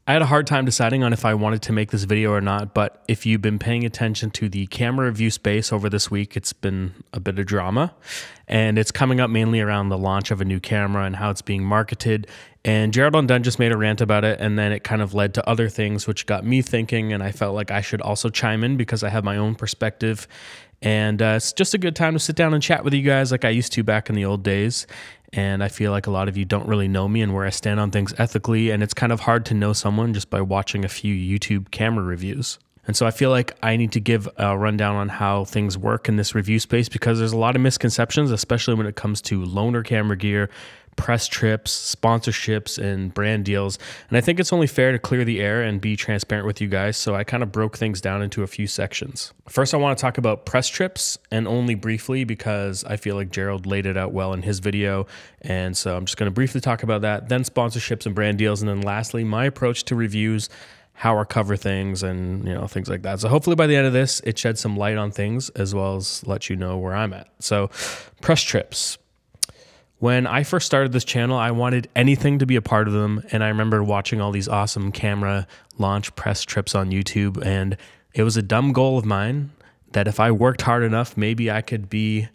I had a hard time deciding on if I wanted to make this video or not, but if you've been paying attention to the camera review space over this week, it's been a bit of drama, and it's coming up mainly around the launch of a new camera and how it's being marketed. And Gerald Undone just made a rant about it, and then it kind of led to other things, which got me thinking, and I felt like I should also chime in because I have my own perspective. And it's just a good time to sit down and chat with you guys like I used to back in the old days. And I feel like a lot of you don't really know me and where I stand on things ethically, and it's kind of hard to know someone just by watching a few YouTube camera reviews. And so I feel like I need to give a rundown on how things work in this review space because there's a lot of misconceptions, especially when it comes to loaner camera gear, press trips, sponsorships, and brand deals. And I think it's only fair to clear the air and be transparent with you guys, so I kind of broke things down into a few sections. First, I want to talk about press trips, and only briefly because I feel like Gerald laid it out well in his video, and so I'm just going to briefly talk about that, then sponsorships and brand deals, and then lastly, my approach to reviews, how I cover things, and things like that. So hopefully by the end of this, it sheds some light on things as well as let you know where I'm at. So press trips. When I first started this channel, I wanted anything to be a part of them, and I remember watching all these awesome camera launch press trips on YouTube, and it was a dumb goal of mine that if I worked hard enough, maybe I could be,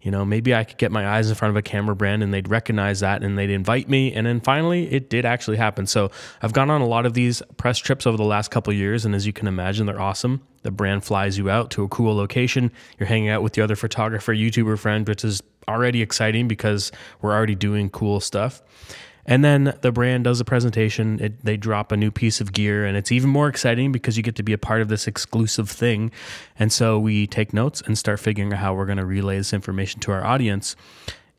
maybe I could get my eyes in front of a camera brand and they'd recognize that and they'd invite me, and then finally it did actually happen. So I've gone on a lot of these press trips over the last couple of years, and as you can imagine, they're awesome. The brand flies you out to a cool location, you're hanging out with your other photographer, YouTuber friend, which is already exciting because we're already doing cool stuff. And then the brand does a presentation, they drop a new piece of gear, and it's even more exciting because you get to be a part of this exclusive thing. And so we take notes and start figuring out how we're going to relay this information to our audience.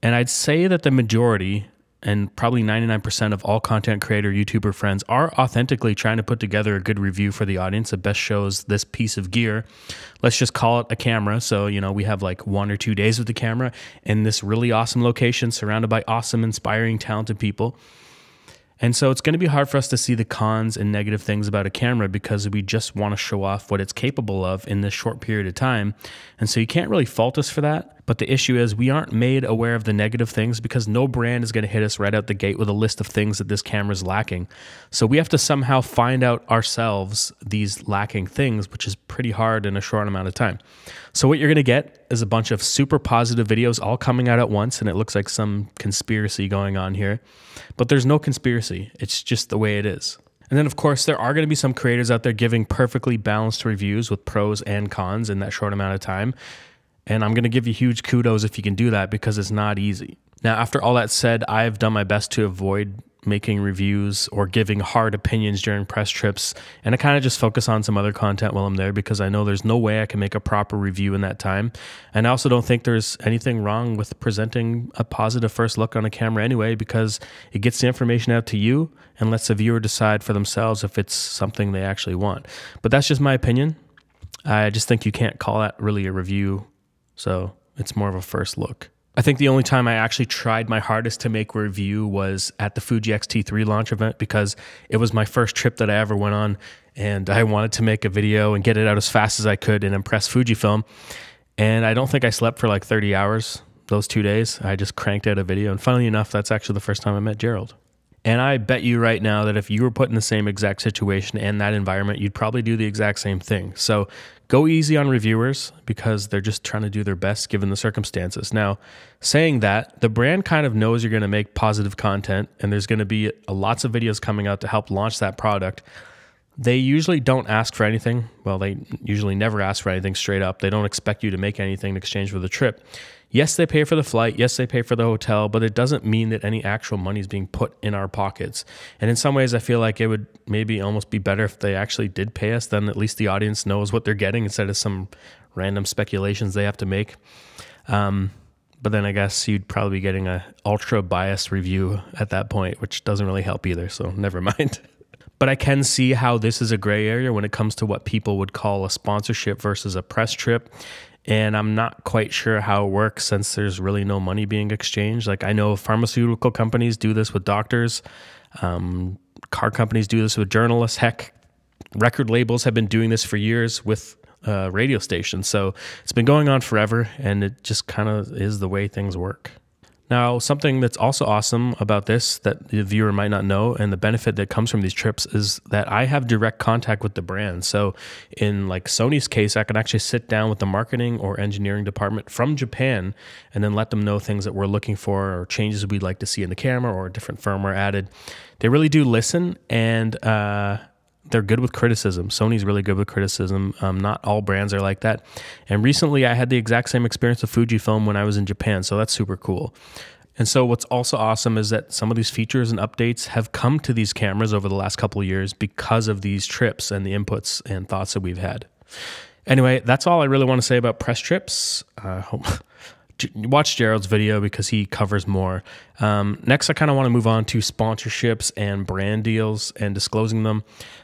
And I'd say that the majority, and probably 99% of all content creator YouTuber friends, are authentically trying to put together a good review for the audience that best shows this piece of gear. Let's just call it a camera. So, we have like 1 or 2 days with the camera in this really awesome location surrounded by awesome, inspiring, talented people. And so it's going to be hard for us to see the cons and negative things about a camera because we just want to show off what it's capable of in this short period of time. And so you can't really fault us for that. But the issue is we aren't made aware of the negative things because no brand is going to hit us right out the gate with a list of things that this camera is lacking. So we have to somehow find out ourselves these lacking things, which is pretty hard in a short amount of time. So what you're going to get is a bunch of super positive videos all coming out at once, and it looks like some conspiracy going on here. But there's no conspiracy. It's just the way it is. And then, of course, there are going to be some creators out there giving perfectly balanced reviews with pros and cons in that short amount of time. And I'm going to give you huge kudos if you can do that because it's not easy. Now, after all that said, I've done my best to avoid making reviews or giving hard opinions during press trips, and I kind of just focus on some other content while I'm there because I know there's no way I can make a proper review in that time. And I also don't think there's anything wrong with presenting a positive first look on a camera anyway, because it gets the information out to you and lets the viewer decide for themselves if it's something they actually want. But that's just my opinion. I just think you can't call that really a review, so it's more of a first look. I think the only time I actually tried my hardest to make a review was at the Fuji X-T3 launch event because it was my first trip that I ever went on, and I wanted to make a video and get it out as fast as I could and impress Fujifilm. And I don't think I slept for like 30 hours those 2 days. I just cranked out a video, and funnily enough, that's actually the first time I met Gerald. And I bet you right now that if you were put in the same exact situation and that environment, you'd probably do the exact same thing. So go easy on reviewers because they're just trying to do their best given the circumstances. Now, saying that, the brand kind of knows you're going to make positive content and there's going to be lots of videos coming out to help launch that product. They usually don't ask for anything. Well, they usually never ask for anything straight up. They don't expect you to make anything in exchange for the trip. Yes, they pay for the flight. Yes, they pay for the hotel, but it doesn't mean that any actual money is being put in our pockets. And in some ways, I feel like it would maybe almost be better if they actually did pay us. Then at least the audience knows what they're getting instead of some random speculations they have to make. But then I guess you'd probably be getting an ultra biased review at that point, which doesn't really help either. So never mind. But I can see how this is a gray area when it comes to what people would call a sponsorship versus a press trip. And I'm not quite sure how it works since there's really no money being exchanged. Like I know pharmaceutical companies do this with doctors. Car companies do this with journalists. Heck, record labels have been doing this for years with radio stations. So it's been going on forever, and it just kind of is the way things work. Now, something that's also awesome about this that the viewer might not know, and the benefit that comes from these trips, is that I have direct contact with the brand. So in like Sony's case, I can actually sit down with the marketing or engineering department from Japan and then let them know things that we're looking for or changes we'd like to see in the camera or different firmware added. They really do listen, and they're good with criticism. Sony's really good with criticism. Not all brands are like that. And recently I had the exact same experience with Fujifilm when I was in Japan, so that's super cool. And so what's also awesome is that some of these features and updates have come to these cameras over the last couple of years because of these trips and the inputs and thoughts that we've had. Anyway, that's all I really want to say about press trips. Watch Gerald's video because he covers more. Next, I kind of want to move on to sponsorships and brand deals and disclosing them.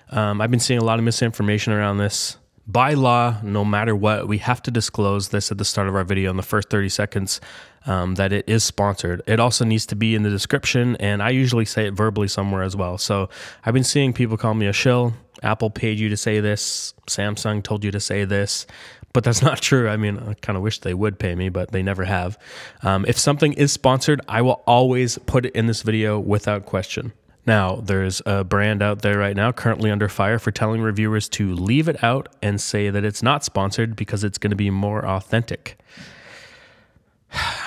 I've been seeing a lot of misinformation around this. By law, no matter what, we have to disclose this at the start of our video in the first 30 seconds that it is sponsored. It also needs to be in the description, and I usually say it verbally somewhere as well. So I've been seeing people call me a shill. Apple paid you to say this. Samsung told you to say this. But that's not true. I mean, I kind of wish they would pay me, but they never have. If something is sponsored, I will always put it in this video without question. Now, there's a brand out there right now currently under fire for telling reviewers to leave it out and say that it's not sponsored because it's going to be more authentic.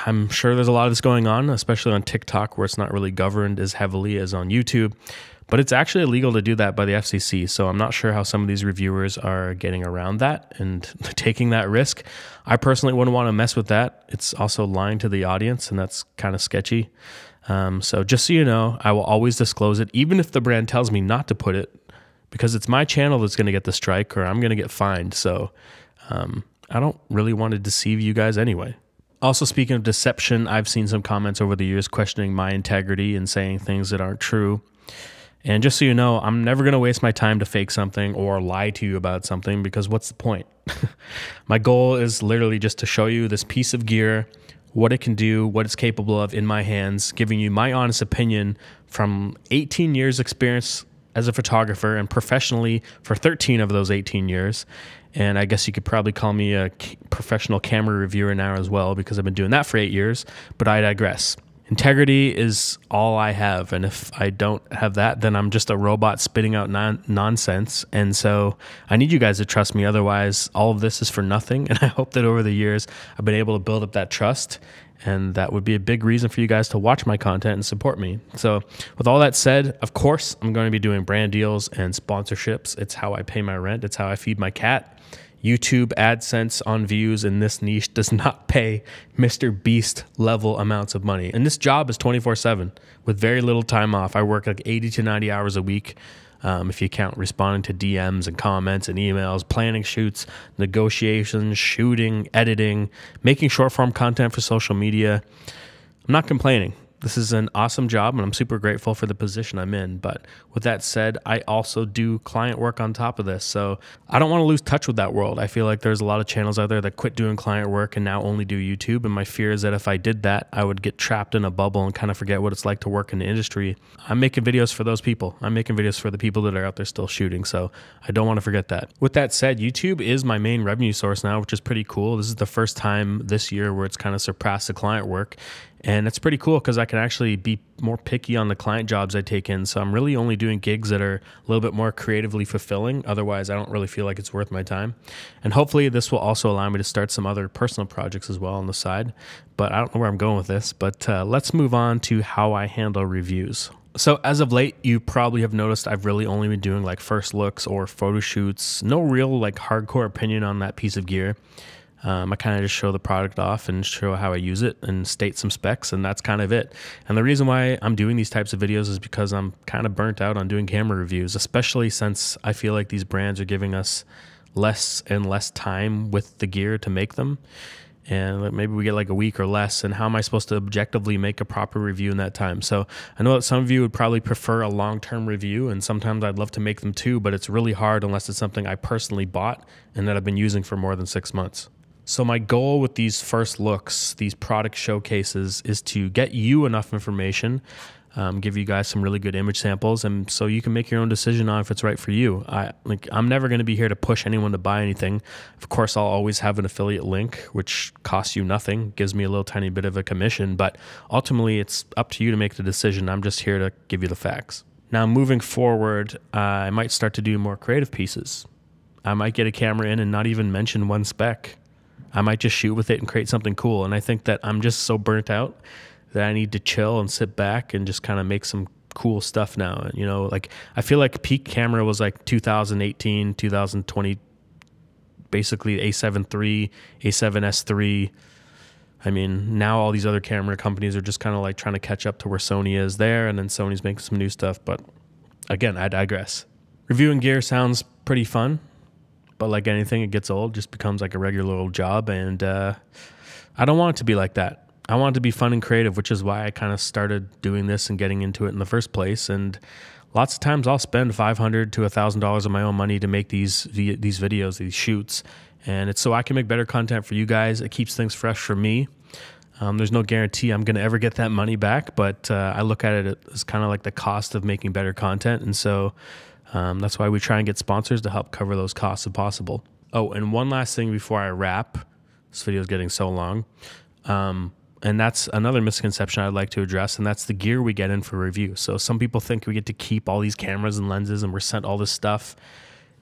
I'm sure there's a lot of this going on, especially on TikTok, where it's not really governed as heavily as on YouTube. But it's actually illegal to do that by the FCC, so I'm not sure how some of these reviewers are getting around that and taking that risk. I personally wouldn't want to mess with that. It's also lying to the audience, and that's kind of sketchy. So just so you know, I will always disclose it, even if the brand tells me not to put it, because it's my channel that's going to get the strike or I'm going to get fined. So I don't really want to deceive you guys anyway. Also, speaking of deception, I've seen some comments over the years questioning my integrity and saying things that aren't true. And just so you know, I'm never going to waste my time to fake something or lie to you about something, because what's the point? My goal is literally just to show you this piece of gear, what it can do, what it's capable of in my hands, giving you my honest opinion from 18 years experience as a photographer and professionally for 13 of those 18 years. And I guess you could probably call me a professional camera reviewer now as well, because I've been doing that for 8 years, but I digress. Integrity is all I have, and if I don't have that, then I'm just a robot spitting out nonsense. And so I need you guys to trust me, otherwise all of this is for nothing. And I hope that over the years I've been able to build up that trust, and that would be a big reason for you guys to watch my content and support me. So with all that said, of course, I'm going to be doing brand deals and sponsorships. It's how I pay my rent. It's how I feed my cat. YouTube AdSense on views in this niche does not pay Mr. Beast level amounts of money. And this job is 24/7 with very little time off. I work like 80 to 90 hours a week. If you count responding to DMs and comments and emails, planning shoots, negotiations, shooting, editing, making short form content for social media. I'm not complaining. This is an awesome job, and I'm super grateful for the position I'm in. But with that said, I also do client work on top of this. So I don't want to lose touch with that world. I feel like there's a lot of channels out there that quit doing client work and now only do YouTube. And my fear is that if I did that, I would get trapped in a bubble and kind of forget what it's like to work in the industry. I'm making videos for those people. I'm making videos for the people that are out there still shooting. So I don't want to forget that. With that said, YouTube is my main revenue source now, which is pretty cool. This is the first time this year where it's kind of surpassed the client work. And it's pretty cool because I can actually be more picky on the client jobs I take in. So I'm really only doing gigs that are a little bit more creatively fulfilling. Otherwise, I don't really feel like it's worth my time. And hopefully this will also allow me to start some other personal projects as well on the side. But I don't know where I'm going with this. But let's move on to how I handle reviews. So as of late, you probably have noticed I've really only been doing like first looks or photo shoots. No real like hardcore opinion on that piece of gear. I kind of just show the product off and show how I use it and state some specs, and that's kind of it. And the reason why I'm doing these types of videos is because I'm kind of burnt out on doing camera reviews, especially since I feel like these brands are giving us less and less time with the gear to make them. And maybe we get like a week or less, and how am I supposed to objectively make a proper review in that time? So I know that some of you would probably prefer a long-term review, and sometimes I'd love to make them too, but it's really hard unless it's something I personally bought and that I've been using for more than 6 months. So my goal with these first looks, these product showcases, is to get you enough information give you guys some really good image samples, and so you can make your own decision on if it's right for you. I'm never going to be here to push anyone to buy anything. Of course, I'll always have an affiliate link, which costs you nothing, gives me a little tiny bit of a commission, but ultimately it's up to you to make the decision. I'm just here to give you the facts. Now, moving forward, I might start to do more creative pieces. I might get a camera in and not even mention one spec. I might just shoot with it and create something cool. And I think that I'm just so burnt out that I need to chill and sit back and just kind of make some cool stuff now. You know, like I feel like peak camera was like 2018, 2020, basically A7 III, A7S III. I mean, now all these other camera companies are just kind of like trying to catch up to where Sony is there, and then Sony's making some new stuff. But again, I digress. Reviewing gear sounds pretty fun, but like anything, it gets old, just becomes like a regular old job, and I don't want it to be like that. I want it to be fun and creative, which is why I kind of started doing this and getting into it in the first place. And lots of times I'll spend $500 to $1,000 of my own money to make these videos, these shoots. And it's so I can make better content for you guys. It keeps things fresh for me. There's no guarantee I'm going to ever get that money back, but I look at it as kind of like the cost of making better content. And so that's why we try and get sponsors to help cover those costs if possible. Oh, and one last thing before I wrap. This video is getting so long. And that's another misconception I'd like to address, and that's the gear we get in for review. So some people think we get to keep all these cameras and lenses and we're sent all this stuff,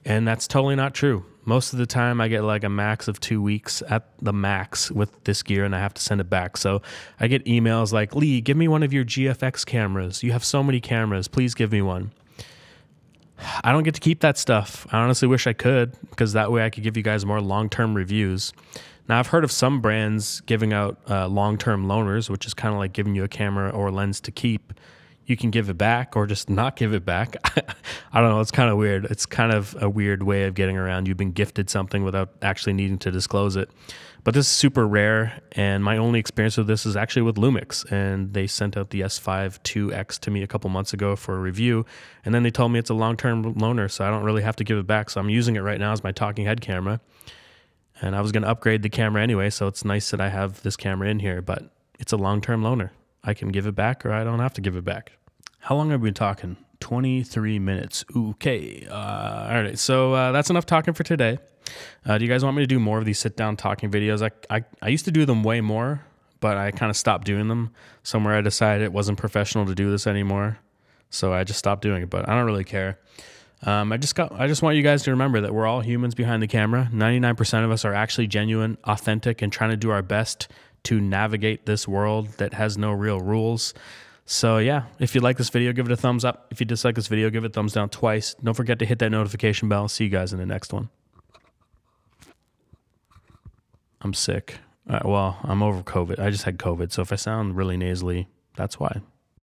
and that's totally not true. Most of the time I get like a max of 2 weeks at the max with this gear, and I have to send it back. So I get emails like, Lee, give me one of your GFX cameras. You have so many cameras. Please give me one. I don't get to keep that stuff. I honestly wish I could, because that way I could give you guys more long-term reviews. Now, I've heard of some brands giving out long-term loaners, which is kind of like giving you a camera or lens to keep. You can give it back or just not give it back. I don't know. It's kind of weird. It's kind of a weird way of getting around. You've been gifted something without actually needing to disclose it. But this is super rare, and my only experience with this is actually with Lumix, and they sent out the S5 IIX to me a couple months ago for a review, and then they told me it's a long-term loaner, so I don't really have to give it back. So I'm using it right now as my talking head camera. And I was going to upgrade the camera anyway, so it's nice that I have this camera in here, but it's a long-term loaner. I can give it back, or I don't have to give it back. How long have we been talking? 23 minutes. Okay. All right, so that's enough talking for today. Do you guys want me to do more of these sit-down talking videos? I used to do them way more, but I kind of stopped doing them. Somewhere I decided it wasn't professional to do this anymore, so I just stopped doing it, but I don't really care. I just want you guys to remember that we're all humans behind the camera. 99% of us are actually genuine, authentic, and trying to do our best to navigate this world that has no real rules. So yeah, if you like this video, give it a thumbs up. If you dislike this video, give it a thumbs down twice. Don't forget to hit that notification bell. See you guys in the next one. I'm sick. Well, I'm over COVID. I just had COVID, so if I sound really nasally, that's why.